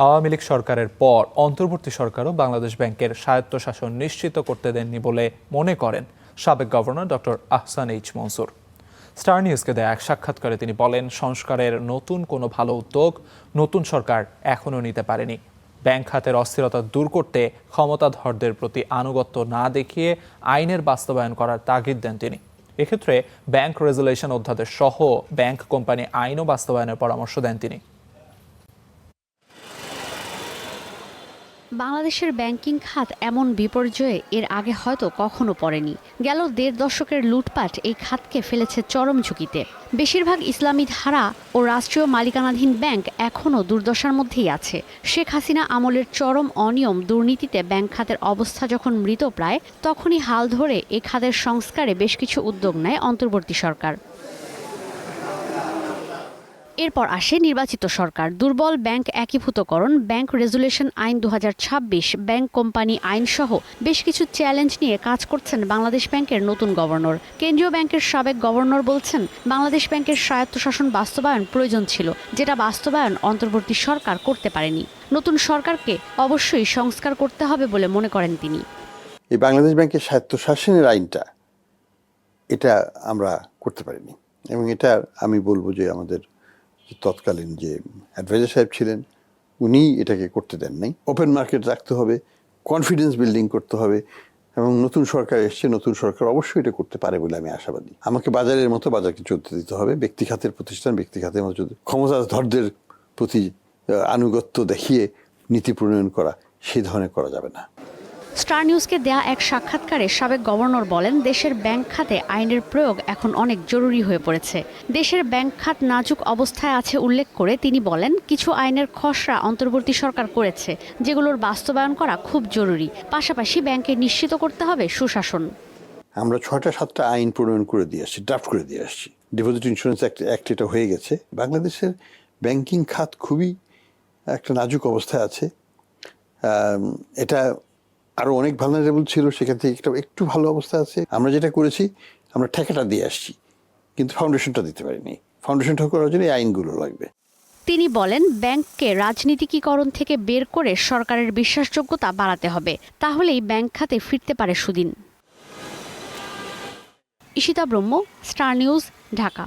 আওয়ামী লীগ সরকারের পর অন্তর্বর্তী সরকারও বাংলাদেশ ব্যাংকের স্বায়ত্তশাসন নিশ্চিত করতে দেননি বলে মনে করেন সাবেক governor doctor Ahsan H Mansur. Star নিউজকে দেয়া এক সাক্ষাৎকারে তিনি বলেন, সংস্কারের নতুন কোনো ভালো উদ্যোগ নতুন সরকার এখনও নিতে পারেনি। ব্যাংক খাতের অস্থিরতা দূর করতে ক্ষমতাধরদের প্রতি আনুগত্য না দেখিয়ে আইনের বাস্তবায়ন করার তাগিদ দেন তিনি। এক্ষেত্রে ব্যাংক রেজুলেশন অধ্যাদেশ সহ ব্যাংক কোম্পানি আইনও বাস্তবায়নের পরামর্শ দেন তিনি। বাংলাদেশের ব্যাংকিং খাত এমন বিপর্যয়ে এর আগে হয়তো কখনো পড়েনি। গেল ১.৫ দশকের লুটপাট এই খাতকে ফেলেছে চরম ঝুঁকিতে। বেশিরভাগ ইসলামী ধারা ও রাষ্ট্রীয় মালিকানাধীন ব্যাংক এখনও দুর্দশার মধ্যেই আছে। শেখ হাসিনা আমলের চরম অনিয়ম দুর্নীতিতে ব্যাংক খাতের অবস্থা যখন মৃতপ্রায়, তখনই হাল ধরে এ খাতের সংস্কারে বেশ কিছু উদ্যোগ নেয় অন্তর্বর্তী সরকার। এরপর আসে নির্বাচিত সরকার। দুর্বল ব্যাংক একীভূতকরণ, ব্যাংক রেজুলেশন আইন ২০২৬, ব্যাংক কোম্পানি আইন সহ বেশ কিছু চ্যালেঞ্জ নিয়ে কাজ করছেন বাংলাদেশ ব্যাংকের নতুন গভর্নর। কেন্দ্রীয় ব্যাংকের সাবেক গভর্নর বলছেন, বাংলাদেশ ব্যাংকের স্বায়ত্তশাসন বাস্তবায়ন প্রয়োজন ছিল, যেটা বাস্তবায়ন অন্তর্বর্তী সরকার করতে পারেনি। নতুন সরকারকে অবশ্যই সংস্কার করতে হবে বলে মনে করেন তিনি। এই বাংলাদেশ ব্যাংকের স্বায়ত্তশাসনের আইনটা এটা আমরা করতে পারিনি, এবং এটা আমি বলবো যে আমাদের তৎকালীন যে অ্যাডভাইজার সাহেব ছিলেন উনি এটাকে করতে দেন নাই। ওপেন মার্কেট রাখতে হবে, কনফিডেন্স বিল্ডিং করতে হবে, এবং নতুন সরকার এসছে, নতুন সরকার অবশ্যই এটা করতে পারে বলে আমি আশাবাদী। আমাকে বাজারের মতো বাজারকে চলতে দিতে হবে, ব্যক্তি খাতের প্রতিষ্ঠান ব্যক্তি খাতের মতো ক্ষমতাধরদের প্রতি আনুগত্য দেখিয়ে নীতি প্রণয়ন করা সেই ধরনের করা যাবে না। স্টার নিউজকে দেয়া এক সাক্ষাৎকারে সাবেক গভর্নর বলেন, দেশের ব্যাংক খাতে আইনের প্রয়োগ এখন অনেক জরুরি হয়ে পড়েছে। দেশের ব্যাংক খাত নাজুক অবস্থায় আছে উল্লেখ করে তিনি বলেন, কিছু আইনের খসড়া অন্তর্বর্তী সরকার করেছে, যেগুলোর বাস্তবায়ন করা খুব জরুরি। পাশাপাশি ব্যাংকে নিশ্চিত করতে হবে সুশাসন। আমরা ৬টা-৭টা আইন প্রণয়ন করে দিয়ে আসছি, ড্রাফট করে দিয়ে আসছি। ডিপোজিট ইন্স্যুরেন্স অ্যাক্ট এটা হয়ে গেছে। বাংলাদেশের ব্যাংকিং খাত খুবই একটা নাজুক অবস্থায় আছে। এটা আরও অনেক ভালনারেবল ছিল, সেখান থেকে একটু ভালো অবস্থা আছে। আমরা যেটা করেছি, আমরা ঠেকাটা দিয়ে আসছি, কিন্তু ফাউন্ডেশনটা দিতে পারিনি। ফাউন্ডেশনটা করার জন্য এই আইনগুলো লাগবে। তিনি বলেন, ব্যাংককে রাজনীতিকীকরণ থেকে বের করে সরকারের বিশ্বাসযোগ্যতা বাড়াতে হবে, তাহলেই ব্যাংক খাতে ফিরতে পারে সুদিন। ঈশিতা ব্রহ্ম, স্টার নিউজ, ঢাকা।